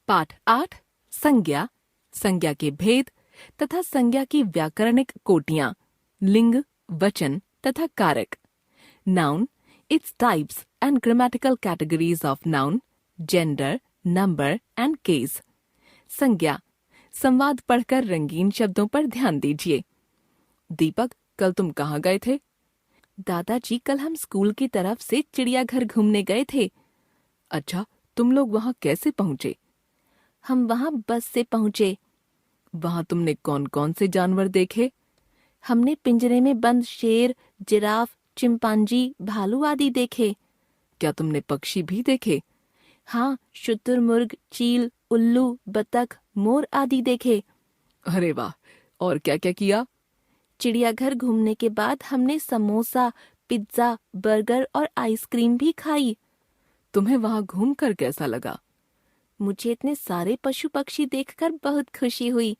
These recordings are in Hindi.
पाठ 8 संज्ञा, संज्ञा के भेद तथा संज्ञा की व्याकरणिक कोटियां, लिंग, वचन तथा कारक। Noun, its types and grammatical categories of noun, gender, number and case. संज्ञा, संवाद पढ़कर रंगीन शब्दों पर ध्यान दीजिए। दीपक, कल तुम कहाँ गए थे? दादाजी, कल हम स्कूल की तरफ से चिड़ियाघर घूमने गए थे। अच्छा, तुम लोग वहाँ कैसे पहुँचे? हम वहाँ बस से पहुँचे। वहाँ तुमने कौन कौन से जानवर देखे? हमने पिंजरे में बंद शेर, जिराफ, चिंपांजी, भालू आदि देखे। क्या तुमने पक्षी भी देखे? हाँ, शुतुरमुर्ग, चील, उल्लू, बतख, मोर आदि देखे। अरे वाह! और क्या क्या किया? चिड़ियाघर घूमने के बाद हमने समोसा, पिज्जा, बर्गर और आइसक्रीम भी खाई। तुम्हें वहाँ घूमकर कैसा लगा? मुझे इतने सारे पशु पक्षी देखकर बहुत खुशी हुई।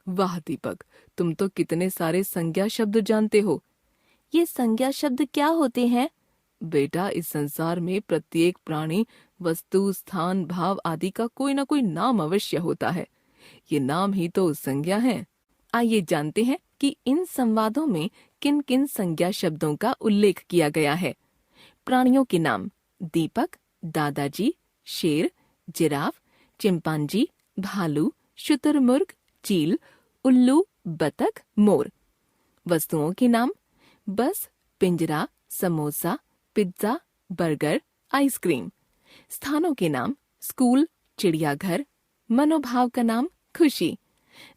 वाह दीपक, तुम तो कितने सारे संज्ञा शब्द जानते हो। ये संज्ञा शब्द क्या होते हैं? बेटा, इस संसार में प्रत्येक प्राणी, वस्तु, स्थान, भाव आदि का कोई ना कोई नाम अवश्य होता है। ये नाम ही तो संज्ञा हैं। आइए जानते हैं कि इन संवादों में किन किन संज्ञा शब्दों का उल्लेख किया गया है। प्राणियों के नाम: दीपक, दादाजी, शेर, जिराफ, चिंपांजी, भालू, शुतुरमुर्ग, चील, उल्लू, बतख, मोर। वस्तुओं के नाम: बस, पिंजरा, समोसा, पिज्जा, बर्गर, आइसक्रीम। स्थानों के नाम: स्कूल, चिड़ियाघर। मनोभाव का नाम: खुशी।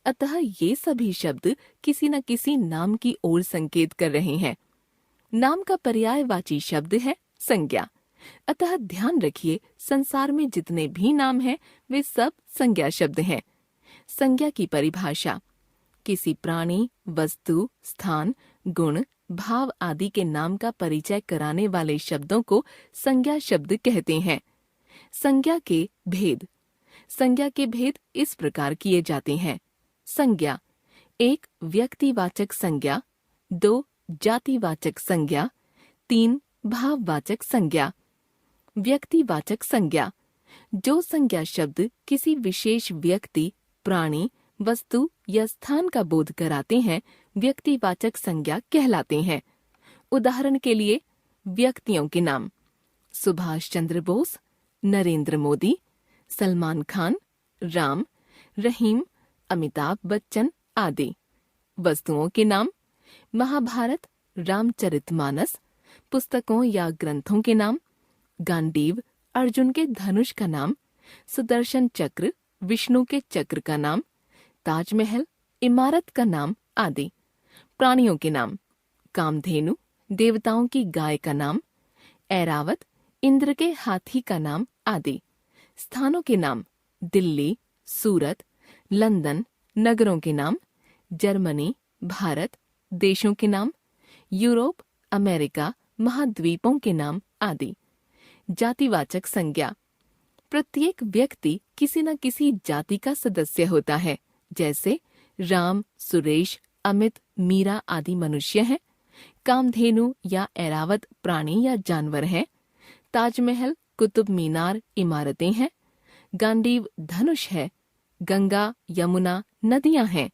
अतः ये सभी शब्द किसी न किसी नाम की ओर संकेत कर रहे हैं। नाम का पर्यायवाची शब्द है संज्ञा। अतः ध्यान रखिए, संसार में जितने भी नाम हैं वे सब संज्ञा शब्द हैं। संज्ञा की परिभाषा: किसी प्राणी, वस्तु, स्थान, गुण, भाव आदि के नाम का परिचय कराने वाले शब्दों को संज्ञा शब्द कहते हैं। संज्ञा के भेद: संज्ञा के भेद इस प्रकार किए जाते हैं। संज्ञा: 1 व्यक्तिवाचक संज्ञा, 2 जातिवाचक संज्ञा, 3 भाववाचक संज्ञा। व्यक्तिवाचक संज्ञा: जो संज्ञा शब्द किसी विशेष व्यक्ति, प्राणी, वस्तु या स्थान का बोध कराते हैं, व्यक्तिवाचक संज्ञा कहलाते हैं। उदाहरण के लिए, व्यक्तियों के नाम: सुभाष चंद्र बोस, नरेंद्र मोदी, सलमान खान, राम, रहीम, अमिताभ बच्चन आदि। वस्तुओं के नाम: महाभारत, रामचरितमानस। पुस्तकों या ग्रंथों के नाम: गांडीव, अर्जुन के धनुष का नाम, सुदर्शन चक्र, विष्णु के चक्र का नाम, ताजमहल, इमारत का नाम आदि। प्राणियों के नाम: कामधेनु, देवताओं की गाय का नाम, ऐरावत, इंद्र के हाथी का नाम आदि। स्थानों के नाम: दिल्ली, सूरत, लंदन। नगरों के नाम: जर्मनी, भारत। देशों के नाम: यूरोप, अमेरिका, महाद्वीपों के नाम आदि। जातिवाचक संज्ञा: प्रत्येक व्यक्ति किसी न किसी जाति का सदस्य होता है। जैसे राम, सुरेश, अमित, मीरा आदि मनुष्य हैं। कामधेनु या ऐरावत प्राणी या जानवर हैं। ताजमहल, कुतुब मीनार इमारतें हैं। गांडीव धनुष है। गंगा, यमुना नदियां हैं।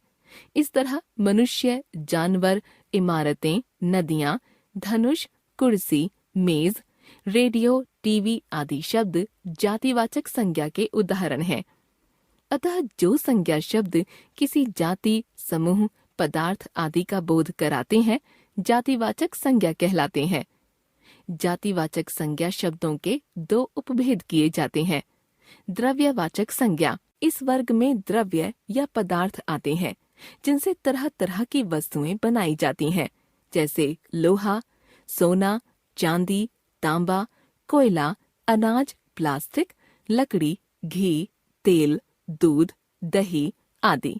इस तरह मनुष्य, जानवर, इमारतें, नदियां, धनुष, कुर्सी, मेज, रेडियो, टीवी आदि शब्द जातिवाचक संज्ञा के उदाहरण हैं। अतः जो संज्ञा शब्द किसी जाति, समूह, पदार्थ आदि का बोध कराते हैं, जातिवाचक संज्ञा कहलाते हैं। जातिवाचक संज्ञा शब्दों के 2 उपभेद किए जाते हैं। द्रव्यवाचक संज्ञा: इस वर्ग में द्रव्य या पदार्थ आते हैं जिनसे तरह तरह की वस्तुएं बनाई जाती हैं, जैसे लोहा, सोना, चांदी, तांबा, कोयला, अनाज, प्लास्टिक, लकड़ी, घी, तेल, दूध, दही आदि।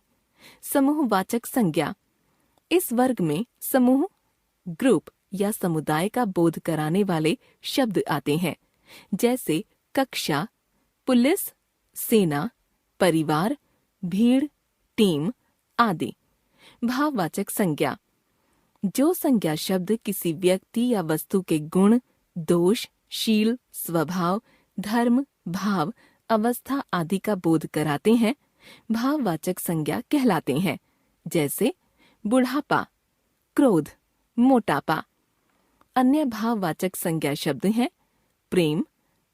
समूहवाचक संज्ञा: इस वर्ग में समूह, ग्रुप या समुदाय का बोध कराने वाले शब्द आते हैं, जैसे कक्षा, पुलिस, सेना, परिवार, भीड़, टीम आदि। भाववाचक संज्ञा: जो संज्ञा शब्द किसी व्यक्ति या वस्तु के गुण, दोष, शील, स्वभाव, धर्म, भाव अवस्था आदि का बोध कराते हैं, भाववाचक संज्ञा कहलाते हैं। जैसे बुढ़ापा, क्रोध, मोटापा। अन्य भाववाचक संज्ञा शब्द हैं प्रेम,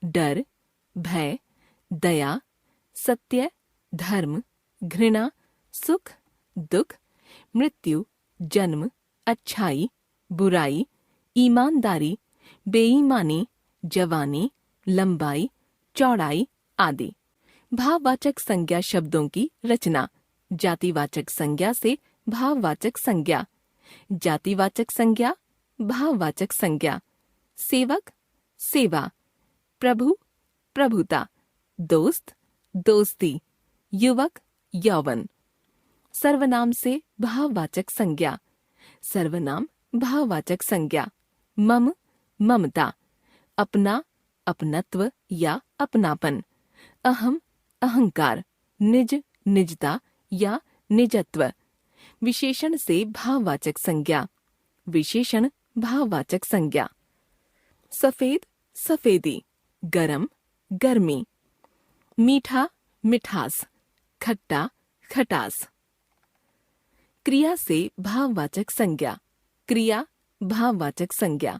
डर, भय, दया, सत्य, धर्म, घृणा, सुख, दुख, मृत्यु, जन्म, अच्छाई, बुराई, ईमानदारी, बेईमानी, जवानी, लंबाई, चौड़ाई आदि। भाववाचक संज्ञा शब्दों की रचना। जातिवाचक संज्ञा से भाववाचक संज्ञा, जातिवाचक संज्ञा, भाववाचक संज्ञा। सेवक, सेवा, प्रभु, प्रभुता, दोस्त, दोस्ती, युवक, यौवन। सर्वनाम से भाववाचक संज्ञा, सर्वनाम, भाववाचक संज्ञा। मम, ममता, अपना, अपनत्व या अपनापन। अहम, अहंकार, निज, निजता या निजत्व। विशेषण से भाववाचक संज्ञा, विशेषण, भाववाचक संज्ञा। सफेद, सफेदी, गरम, गर्मी। मीठा, मिठास, खट्टा, खटास। क्रिया से भाववाचक संज्ञा, क्रिया, भाववाचक संज्ञा।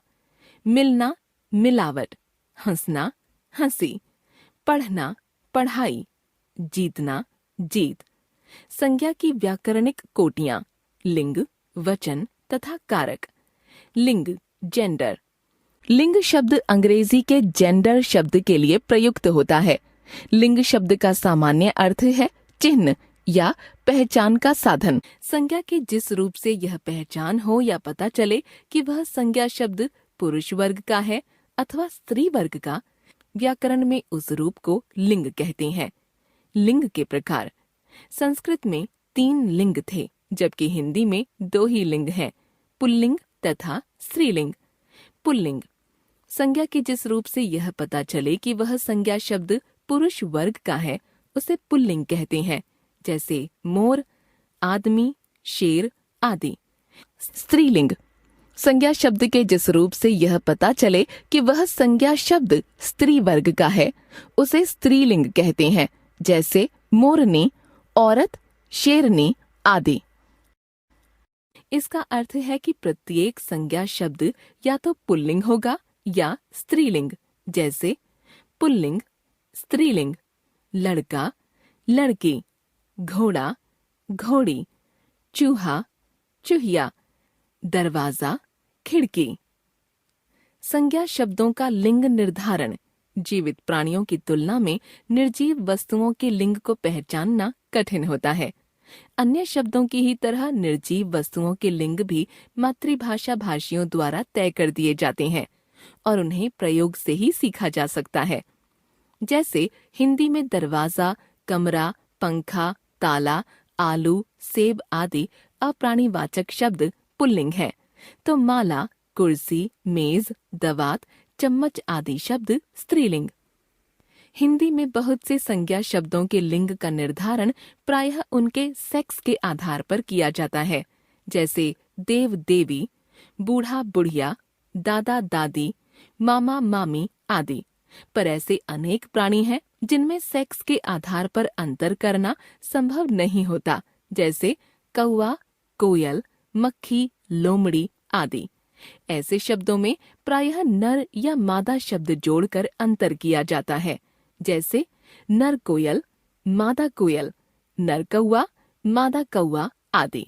मिलना, मिलावट, हंसना, हंसी, पढ़ना, पढ़ाई, जीतना, जीत। संज्ञा की व्याकरणिक कोटियां, लिंग, वचन तथा कारक। लिंग, जेंडर। लिंग शब्द अंग्रेजी के जेंडर शब्द के लिए प्रयुक्त होता है। लिंग शब्द का सामान्य अर्थ है चिन्ह या पहचान का साधन। संज्ञा के जिस रूप से यह पहचान हो या पता चले कि वह संज्ञा शब्द पुरुष वर्ग का है अथवा स्त्री वर्ग का, व्याकरण में उस रूप को लिंग कहते हैं। लिंग के प्रकार। संस्कृत में 3 लिंग थे, जबकि हिंदी में 2 ही लिंग हैं, पुल्लिंग तथा स्त्रीलिंग। पुल्लिंग संज्ञा के जिस रूप से यह पता चले कि वह संज्ञा शब्द पुरुष वर्ग का है, उसे पुल्लिंग कहते हैं। जैसे मोर, आदमी, शेर आदि। स्त्रीलिंग संज्ञा शब्द के जिस रूप से यह पता चले कि वह संज्ञा शब्द स्त्री वर्ग का है, उसे स्त्रीलिंग कहते हैं। जैसे मोरनी, औरत, शेरनी आदि। इसका अर्थ है कि प्रत्येक संज्ञा शब्द या तो पुल्लिंग होगा या स्त्रीलिंग। जैसे पुल्लिंग, स्त्रीलिंग, लड़का, लड़की, घोड़ा, घोड़ी, चूहा, चूहिया, दरवाजा, खिड़की। संज्ञा शब्दों का लिंग निर्धारण। जीवित प्राणियों की तुलना में निर्जीव वस्तुओं के लिंग को पहचानना कठिन होता है। अन्य शब्दों की ही तरह निर्जीव वस्तुओं के लिंग भी मातृभाषा भाषियों द्वारा तय कर दिए जाते हैं और उन्हें प्रयोग से ही सीखा जा सकता है। जैसे हिंदी में दरवाजा, कमरा, पंखा, ताला, आलू, सेब आदि अप्राणीवाचक शब्द पुल्लिंग हैं, तो माला, कुर्सी, मेज, दवात, चम्मच आदि शब्द स्त्रीलिंग। हिंदी में बहुत से संज्ञा शब्दों के लिंग का निर्धारण प्रायः उनके सेक्स के आधार पर किया जाता है। जैसे देव, देवी, बूढ़ा, बुढ़िया, दादा, दादी, मामा, मामी आदि। पर ऐसे अनेक प्राणी हैं जिनमें सेक्स के आधार पर अंतर करना संभव नहीं होता। जैसे कौवा, कोयल, मक्खी, लोमड़ी आदि। ऐसे शब्दों में प्रायः नर या मादा शब्द जोड़कर अंतर किया जाता है। जैसे नर कोयल, मादा कोयल, नर कौवा, मादा कौवा आदि।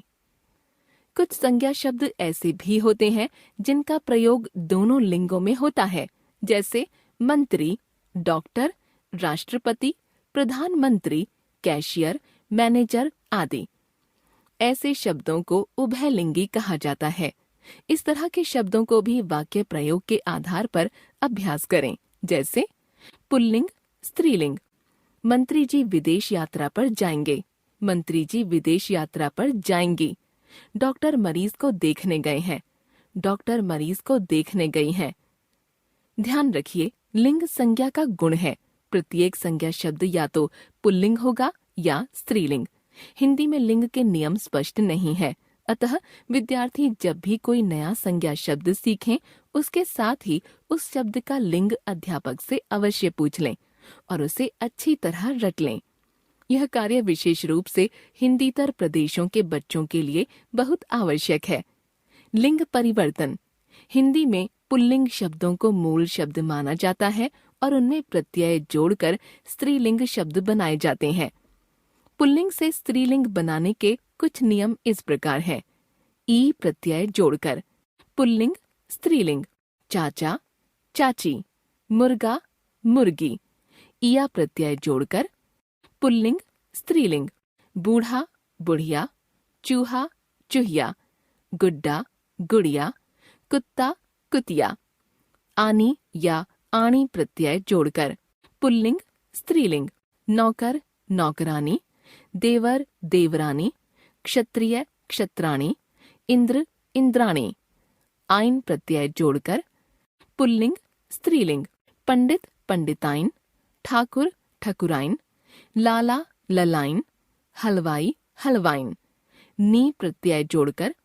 कुछ संज्ञा शब्द ऐसे भी होते हैं जिनका प्रयोग दोनों लिंगों में होता है। जैसे मंत्री, डॉक्टर, राष्ट्रपति, प्रधानमंत्री, कैशियर, मैनेजर आदि। ऐसे शब्दों को उभयलिंगी कहा जाता है। इस तरह के शब्दों को भी वाक्य प्रयोग के आधार पर अभ्यास करें। जैसे पुल्लिंग, स्त्रीलिंग। मंत्री जी विदेश यात्रा पर जाएंगे, मंत्री जी विदेश यात्रा पर जाएंगी। डॉक्टर मरीज को देखने गए हैं, डॉक्टर मरीज को देखने गई हैं। ध्यान रखिए, लिंग संज्ञा का गुण है। प्रत्येक संज्ञा शब्द या तो पुल्लिंग होगा या स्त्रीलिंग। हिंदी में लिंग के नियम स्पष्ट नहीं है, अतः विद्यार्थी जब भी कोई नया संज्ञा शब्द सीखें, उसके साथ ही उस शब्द का लिंग अध्यापक से अवश्य पूछ लें और उसे अच्छी तरह रट लें। यह कार्य विशेष रूप से हिंदीतर प्रदेशों के बच्चों के लिए बहुत आवश्यक है। लिंग परिवर्तन। हिंदी में पुल्लिंग शब्दों को मूल शब्द माना जाता है और उनमें प्रत्यय जोड़कर स्त्रीलिंग शब्द बनाए जाते हैं। पुल्लिंग से स्त्रीलिंग बनाने के कुछ नियम इस प्रकार हैं। ई प्रत्यय जोड़कर पुल्लिंग स्त्रीलिंग। चाचा चाची, मुर्गा मुर्गी। इया प्रत्यय जोड़कर पुल्लिंग स्त्रीलिंग। बूढ़ा बुढ़िया, चूहा चूहिया, गुड्डा गुड़िया, कुत्ता कुतिया। आनी या आणी प्रत्यय जोड़कर पुल्लिंग स्त्रीलिंग। नौकर नौकरानी, देवर देवरानी, क्षत्रिय क्षत्राणी, इंद्र इंद्राणी। आइन प्रत्यय जोड़कर पुल्लिंग स्त्रीलिंग। पंडित पंडिताइन, ठाकुर ठकुराइन, लाला ललाइन, हलवाई हलवाइन। नी प्रत्यय जोड़कर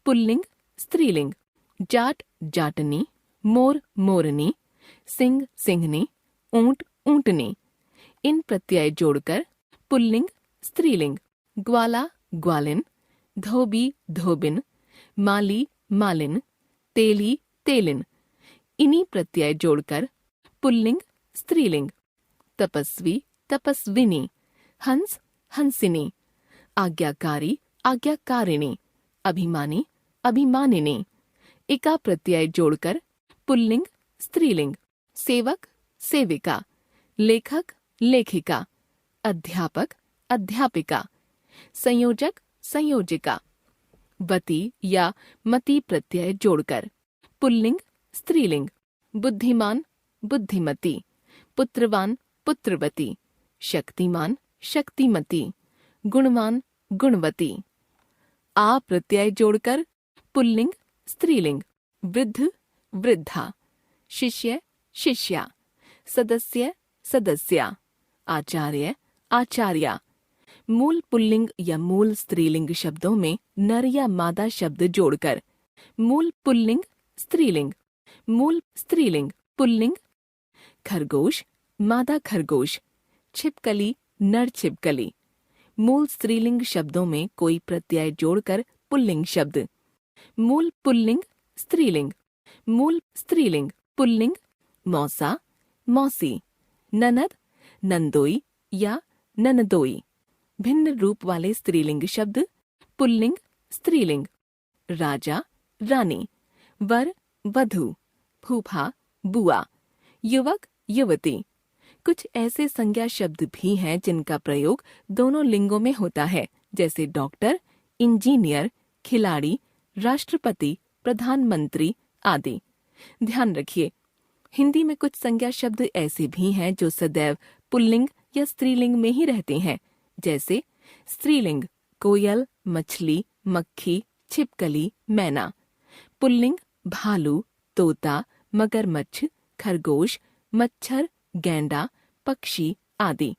पुल्लिंग स्त्रीलिंग। जाट जाटनी, मोर मोरनी, सिंह सिंहनी, ऊंट ऊंटनी। इन प्रत्यय जोड़कर पुल्लिंग स्त्रीलिंग। ग्वाला ग्वालिन, धोबी धोबिन, माली मालिन, तेली तेलिन। इन्हीं प्रत्यय जोड़कर पुल्लिंग स्त्रीलिंग। तपस्वी तपस्विनी, हंस हंसिनी, आज्ञाकारी आज्ञाकारिणी, अभिमानी अभिमानिनी। इका प्रत्यय जोड़कर पुल्लिंग स्त्रीलिंग। सेवक सेविका, लेखक लेखिका, अध्यापक अध्यापिका, संयोजक संयोजिका। वती या मति प्रत्यय जोड़कर पुल्लिंग स्त्रीलिंग। बुद्धिमान बुद्धिमती, पुत्रवान पुत्रवती, शक्तिमान शक्तिमती, गुणवान गुणवती। आ प्रत्यय जोड़कर पुल्लिंग स्त्रीलिंग। वृद्ध वृद्धा, शिष्य शिष्या, सदस्य सदस्या, आचार्य आचार्या। मूल पुल्लिंग या मूल स्त्रीलिंग शब्दों में नर या मादा शब्द जोड़कर मूल पुल्लिंग स्त्रीलिंग। मूल स्त्रीलिंग पुल्लिंग। खरगोश मादा खरगोश, छिपकली नर छिपकली। मूल स्त्रीलिंग शब्दों में कोई प्रत्यय जोड़कर पुल्लिंग शब्द। मूल पुल्लिंग स्त्रीलिंग। मूल स्त्रीलिंग पुल्लिंग। मौसा मौसी, ननद नंदोई या ननदोई। भिन्न रूप वाले स्त्रीलिंग शब्द पुल्लिंग स्त्रीलिंग। राजा रानी, वर वधू, फूफा बुआ, युवक युवती। कुछ ऐसे संज्ञा शब्द भी हैं जिनका प्रयोग दोनों लिंगों में होता है, जैसे डॉक्टर, इंजीनियर, खिलाड़ी, राष्ट्रपति, प्रधानमंत्री आदि। ध्यान रखिए, हिंदी में कुछ संज्ञा शब्द ऐसे भी हैं जो सदैव पुल्लिंग या स्त्रीलिंग में ही रहते हैं, जैसे स्त्रीलिंग कोयल, मछली, मक्खी, छिपकली, मैना। पुल्लिंग भालू, तोता, मगरमच्छ, खरगोश, मच्छर, गैंडा, पक्षी आदि।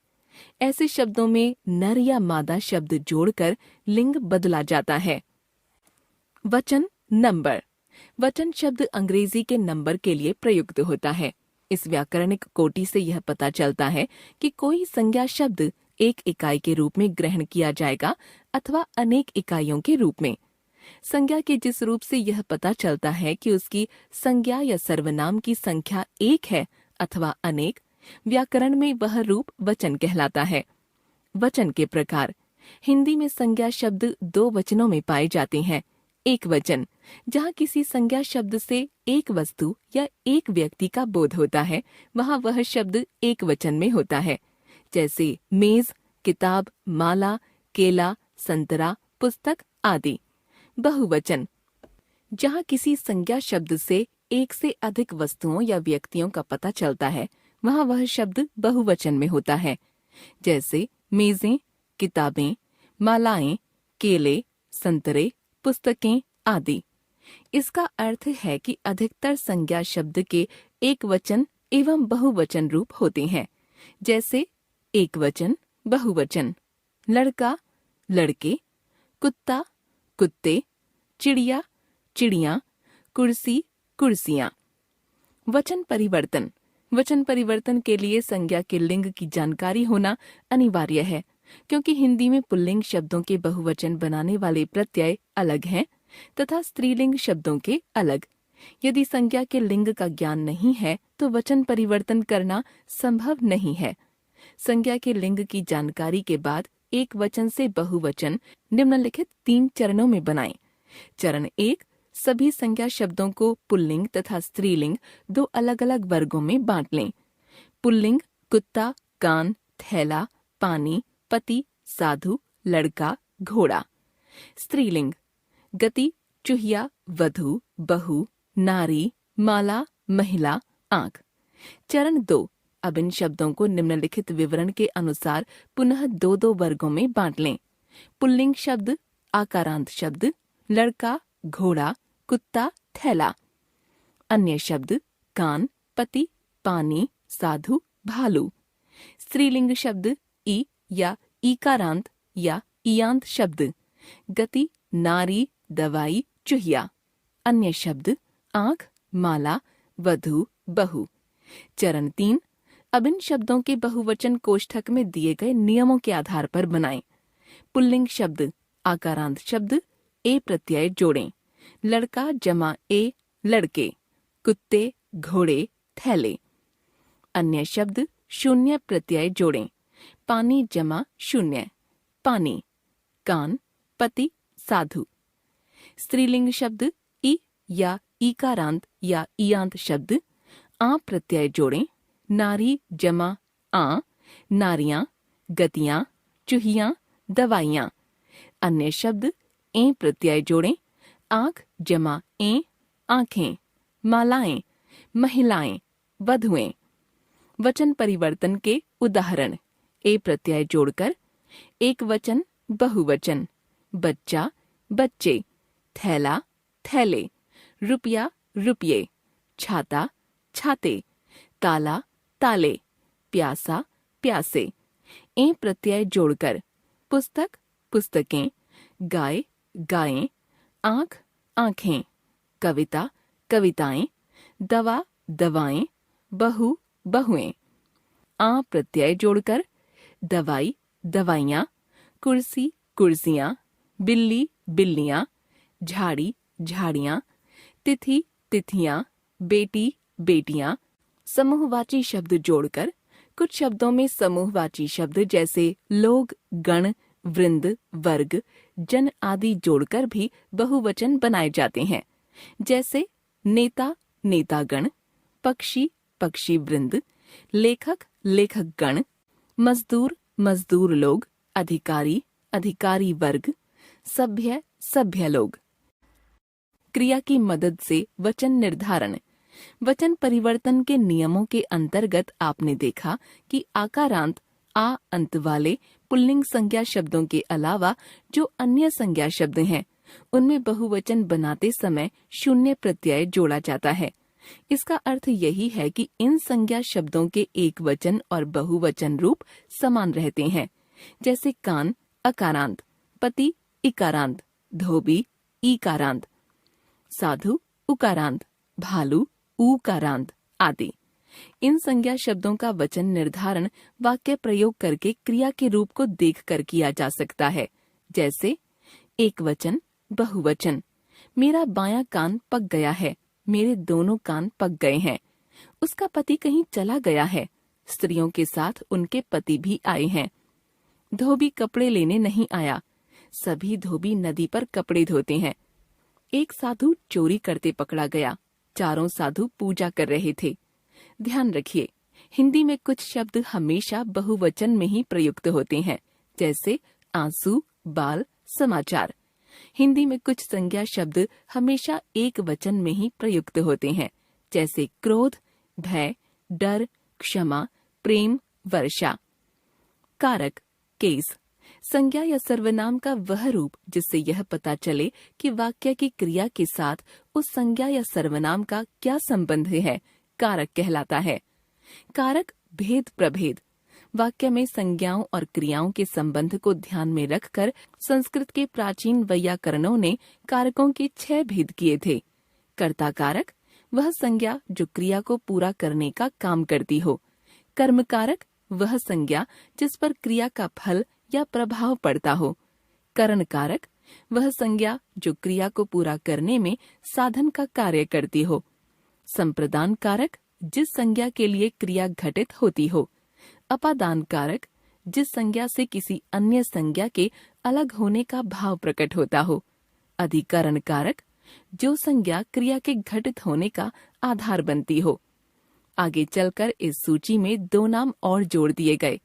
ऐसे शब्दों में नर या मादा शब्द जोड़कर लिंग बदला जाता है। वचन नंबर। वचन शब्द अंग्रेजी के नंबर के लिए प्रयुक्त होता है। इस व्याकरणिक कोटि से यह पता चलता है कि कोई संज्ञा शब्द एक इकाई के रूप में ग्रहण किया जाएगा अथवा अनेक इकाइयों के रूप में। संज्ञा के जिस रूप से यह पता चलता है कि उसकी संज्ञा या सर्वनाम की संख्या एक है अथवा अनेक, व्याकरण में वह रूप वचन कहलाता है। वचन के प्रकार। हिंदी में संज्ञा शब्द दो वचनों में पाए जाते हैं। एक वचन, जहाँ किसी संज्ञा शब्द से एक वस्तु या एक व्यक्ति का बोध होता है, वहाँ वह शब्द एक वचन में होता है, जैसे मेज, किताब, माला, केला, संतरा, पुस्तक आदि। बहुवचन, जहाँ किसी संज्ञा शब्द से एक से अधिक वस्तुओं या व्यक्तियों का पता चलता है, वहाँ वह शब्द बहुवचन में होता है, जैसे मेजें, किताबें, मालाएं, केले, संतरे, पुस्तकें आदि। इसका अर्थ है कि अधिकतर संज्ञा शब्द के एक वचन एवं बहुवचन रूप होते हैं, जैसे एक वचन, बहुवचन, लड़का, लड़के, कुत्ता, कुत्ते, चिड़िया, चिड़ियाँ, कुर्सी, कुर्सियाँ। वचन परिवर्तन। वचन परिवर्तन के लिए संज्ञा के लिंग की जानकारी होना अनिवार्य है, क्योंकि हिंदी में पुल्लिंग शब्दों के बहुवचन बनाने वाले प्रत्यय अलग हैं तथा स्त्रीलिंग शब्दों के अलग। यदि संज्ञा के लिंग का ज्ञान नहीं है तो वचन परिवर्तन करना संभव नहीं है। संज्ञा के लिंग की जानकारी के बाद एक वचन से बहुवचन निम्नलिखित 3 चरणों में बनाएं। चरण 1, सभी संज्ञा शब्दों को पुल्लिंग तथा स्त्रीलिंग 2 अलग अलग वर्गों में बांट लें। पुल्लिंग कुत्ता, कान, थैला, पानी, पति, साधु, लड़का, घोड़ा। स्त्रीलिंग गति, चूहिया, वधू, बहू, नारी, माला, महिला, आंख। चरण 2, अब इन शब्दों को निम्नलिखित विवरण के अनुसार पुनः 2 वर्गों में बांट लें। पुल्लिंग शब्द, आकारांत शब्द, लड़का, घोड़ा, कुत्ता, थैला। अन्य शब्द, कान, पति, पानी, साधु, भालू। स्त्रीलिंग शब्द, ई या ईकारांत या इयांत शब्द, गति, नारी, दवाई, चूहिया। अन्य शब्द, आंख, माला, वधू, बहू। चरण 3, अब इन शब्दों के बहुवचन कोष्ठक में दिए गए नियमों के आधार पर बनाएं। पुल्लिंग शब्द, आकारांत शब्द, ए प्रत्यय जोड़ें। लड़का जमा ए, लड़के। कुत्ते, घोड़े, थैले। अन्य शब्द, शून्य प्रत्यय जोड़ें। पानी जमा शून्य, पानी। कान, पति, साधु। स्त्रीलिंग शब्द, ई या ईकारांत या इयांत शब्द, आ प्रत्यय जोड़ें। नारी जमा आ, नारियां, गतियां, चूहियां, दवाइयां। अन्य शब्द, ए प्रत्यय जोड़ें। आंख जमा ए, आंखें। मालाएं, महिलाएं, वधुएं। वचन परिवर्तन के उदाहरण, ए प्रत्यय जोड़कर। एक वचन, बहुवचन। बच्चा, बच्चे। थैला, थैले। रुपया, रुपये। छाता, छाते। ताला, ताले। प्यासा, प्यासे। ए प्रत्यय जोड़कर। पुस्तक, पुस्तकें। गाय, गायें। आंख, आंखें। कविता, कविताएं। दवा, दवाएं। बहू, बहुएं। आ प्रत्यय जोड़कर। दवाई, दवाइयाँ। कुर्सी, कुर्सियाँ। बिल्ली, बिल्लियाँ। झाड़ी, झाड़ियाँ। तिथि, तिथियाँ। बेटी, बेटियाँ। समूहवाची शब्द जोड़कर। कुछ शब्दों में समूहवाची शब्द जैसे लोग, गण, वृंद, वर्ग, जन आदि जोड़कर भी बहुवचन बनाए जाते हैं, जैसे नेता, नेतागण। पक्षी, पक्षी वृंद। लेखक, लेखक गण। मजदूर, मजदूर लोग। अधिकारी, अधिकारी वर्ग। सभ्य, सभ्य लोग। क्रिया की मदद से वचन निर्धारण। वचन परिवर्तन के नियमों के अंतर्गत आपने देखा कि आकारांत आ अंत वाले पुल्लिंग संज्ञा शब्दों के अलावा जो अन्य संज्ञा शब्द हैं, उनमें बहुवचन बनाते समय शून्य प्रत्यय जोड़ा जाता है। इसका अर्थ यही है कि इन संज्ञा शब्दों के एक वचन और बहुवचन रूप समान रहते हैं, जैसे कान अकारांत, पति इकारांत, धोबी ईकारांत, साधु उकारांत, भालू ऊकारांत आदि। इन संज्ञा शब्दों का वचन निर्धारण वाक्य प्रयोग करके क्रिया के रूप को देखकर किया जा सकता है, जैसे एक वचन, बहुवचन। मेरा बायां कान पक गया है, मेरे दोनों कान पक गए हैं। उसका पति कहीं चला गया है, स्त्रियों के साथ उनके पति भी आए हैं। धोबी कपड़े लेने नहीं आया, सभी धोबी नदी पर कपड़े धोते हैं। एक साधु चोरी करते पकड़ा गया, चारों साधु पूजा कर रहे थे। ध्यान रखिए, हिंदी में कुछ शब्द हमेशा बहुवचन में ही प्रयुक्त होते हैं, जैसे आंसू, बाल, समाचार। हिंदी में कुछ संज्ञा शब्द हमेशा एक वचन में ही प्रयुक्त होते हैं, जैसे क्रोध, भय, डर, क्षमा, प्रेम, वर्षा। कारक, केस, संज्ञा या सर्वनाम का वह रूप जिससे यह पता चले कि वाक्य की क्रिया के साथ उस संज्ञा या सर्वनाम का क्या संबंध है, कारक कहलाता है। कारक भेद प्रभेद। वाक्य में संज्ञाओं और क्रियाओं के संबंध को ध्यान में रखकर संस्कृत के प्राचीन वैयाकरणों ने कारकों के 6 भेद किए थे। कर्ता कारक, वह संज्ञा जो क्रिया को पूरा करने का काम करती हो। कर्म कारक वह संज्ञा जिस पर क्रिया का फल या प्रभाव पड़ता हो। करण कारक वह संज्ञा जो क्रिया को पूरा करने में साधन का कार्य करती हो। संप्रदान कारक जिस संज्ञा के लिए क्रिया घटित होती हो। अपादान कारक जिस संज्ञा से किसी अन्य संज्ञा के अलग होने का भाव प्रकट होता हो। अधिकरण कारक जो संज्ञा क्रिया के घटित होने का आधार बनती हो। आगे चलकर इस सूची में 2 नाम और जोड़ दिए गए।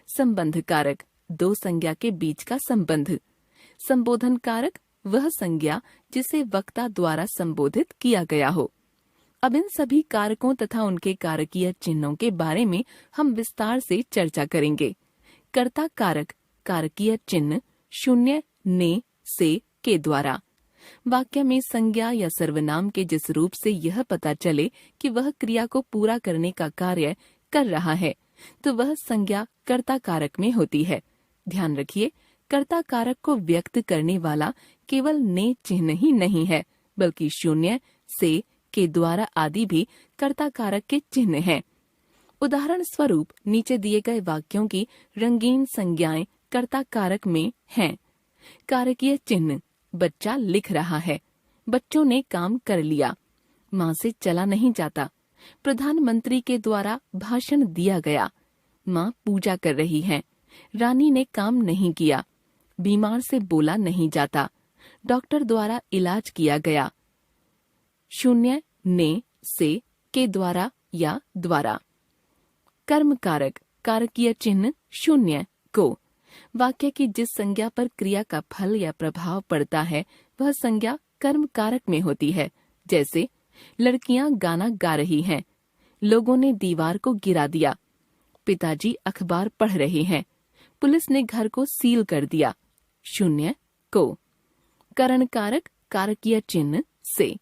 संबंध कारक 2 संज्ञा के बीच का संबंध। संबोधन कारक वह संज्ञा जिसे वक्ता द्वारा संबोधित किया गया हो। अब इन सभी कारकों तथा उनके कारकीय चिन्हों के बारे में हम विस्तार से चर्चा करेंगे। कर्ता कारक कारकीय चिन्ह शून्य, ने, से, के द्वारा। वाक्य में संज्ञा या सर्वनाम के जिस रूप से यह पता चले कि वह क्रिया को पूरा करने का कार्य कर रहा है, तो वह संज्ञा कर्ता कारक में होती है। ध्यान रखिए, कर्ता कारक को व्यक्त करने वाला केवल ने चिन्ह ही नहीं है, बल्कि शून्य, से, के द्वारा आदि भी कर्ता कारक के चिन्ह हैं। उदाहरण स्वरूप नीचे दिए गए वाक्यों की रंगीन संज्ञाएं कर्ता कारक में हैं। कारकीय चिन्ह बच्चा लिख रहा है, बच्चों ने काम कर लिया, माँ से चला नहीं जाता, प्रधानमंत्री के द्वारा भाषण दिया गया, माँ पूजा कर रही हैं, रानी ने काम नहीं किया, बीमार से बोला नहीं जाता, डॉक्टर द्वारा इलाज किया गया। शून्य, ने, से, के द्वारा या द्वारा। कर्म कारक कारकीय चिन्ह शून्य, को। वाक्य की जिस संज्ञा पर क्रिया का फल या प्रभाव पड़ता है वह संज्ञा कर्म कारक में होती है। जैसे लड़कियां गाना गा रही हैं, लोगों ने दीवार को गिरा दिया, पिताजी अखबार पढ़ रहे हैं, पुलिस ने घर को सील कर दिया। शून्य, को। करण कारक कारकीय चिन्ह से।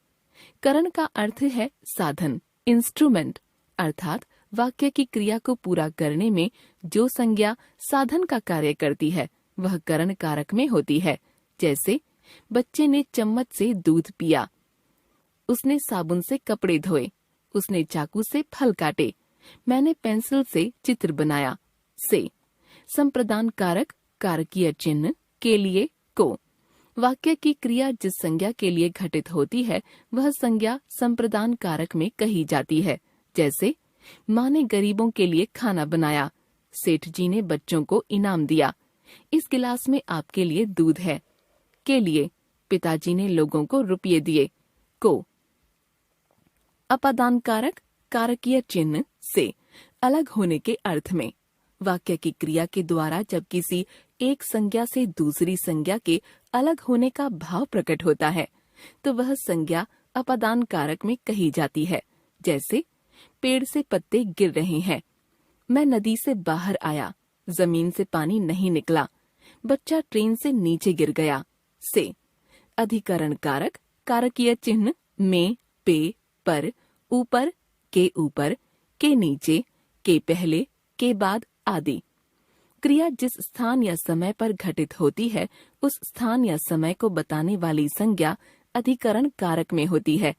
करण का अर्थ है साधन, इंस्ट्रूमेंट, अर्थात वाक्य की क्रिया को पूरा करने में जो संज्ञा साधन का कार्य करती है वह करण कारक में होती है। जैसे बच्चे ने चम्मच से दूध पिया, उसने साबुन से कपड़े धोए, उसने चाकू से फल काटे, मैंने पेंसिल से चित्र बनाया। से। संप्रदान कारक कारकीय चिन्ह के लिए, को। वाक्य की क्रिया जिस संज्ञा के लिए घटित होती है वह संज्ञा संप्रदान कारक में कही जाती है। जैसे माँ ने गरीबों के लिए खाना बनाया, सेठ जी ने बच्चों को इनाम दिया, इस गिलास में आपके लिए दूध है। के लिए पिताजी ने लोगों को रुपये दिए। को। अपादान कारक कारकीय चिन्ह से अलग होने के अर्थ में। वाक्य की क्रिया के द्वारा जब किसी एक संज्ञा से दूसरी संज्ञा के अलग होने का भाव प्रकट होता है तो वह संज्ञा अपादान कारक में कही जाती है। जैसे पेड़ से पत्ते गिर रहे हैं, मैं नदी से बाहर आया, जमीन से पानी नहीं निकला, बच्चा ट्रेन से नीचे गिर गया। से। अधिकरण कारक कारकीय चिन्ह में, पे, पर, ऊपर, के नीचे, के पहले, के बाद आदि। क्रिया जिस स्थान या समय पर घटित होती है उस स्थान या समय को बताने वाली संज्ञा अधिकरण कारक में होती है।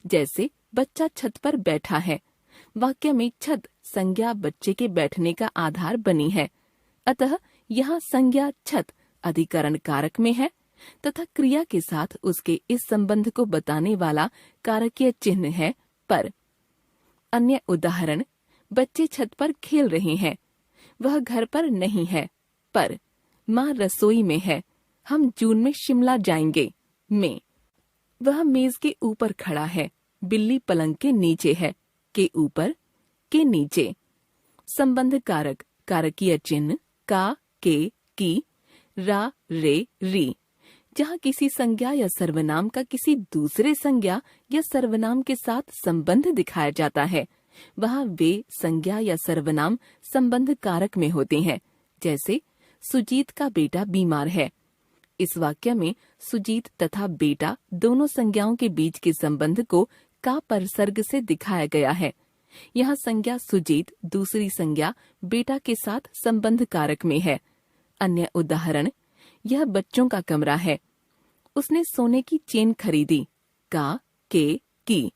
जैसे बच्चा छत पर बैठा है, वाक्य में छत संज्ञा बच्चे के बैठने का आधार बनी है, अतः यहाँ संज्ञा छत अधिकरण कारक में है तथा क्रिया के साथ उसके इस संबंध को बताने वाला कारकीय चिन्ह है पर। अन्य उदाहरण, बच्चे छत पर खेल रहे हैं, वह घर पर नहीं है, पर। माँ रसोई में है, हम जून में शिमला जाएंगे, में। वह मेज के ऊपर खड़ा है, बिल्ली पलंग के नीचे है, के ऊपर, के नीचे। संबंध कारक कारकीय चिन्ह का, के, की, रा, रे, री। जहाँ किसी संज्ञा या सर्वनाम का किसी दूसरे संज्ञा या सर्वनाम के साथ संबंध दिखाया जाता है वहाँ वे संज्ञा या सर्वनाम संबंध कारक में होते हैं। जैसे सुजीत का बेटा बीमार है। इस वाक्य में सुजीत तथा बेटा दोनों संज्ञाओं के बीच के संबंध को का परसर्ग से दिखाया गया है। यहाँ संज्ञा सुजीत दूसरी संज्ञा बेटा के साथ संबंध कारक में है। अन्य उदाहरण, यह बच्चों का कमरा है, उसने सोने की चेन खरीदी, का, के, की।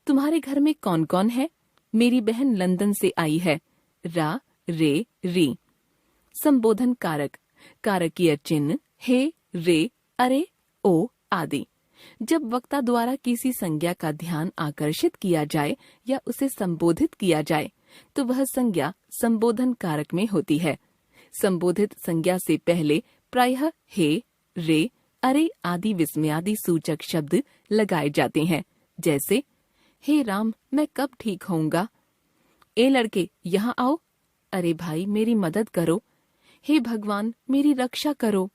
तुम्हारे घर में कौन कौन है? मेरी बहन लंदन से आई है। रा, रे, री। संबोधन कारक, कारकीय चिन्ह हे, रे, अरे, ओ आदि। जब वक्ता द्वारा किसी संज्ञा का ध्यान आकर्षित किया जाए या उसे संबोधित किया जाए तो वह संज्ञा संबोधन कारक में होती है। संबोधित संज्ञा से पहले प्रायः हे, रे, अरे आदि विस्मयादि सूचक शब्द लगाए जाते हैं, जैसे हे राम, मैं कब ठीक होऊंगा। ए लड़के, यहाँ आओ। अरे भाई, मेरी मदद करो। हे भगवान, मेरी रक्षा करो।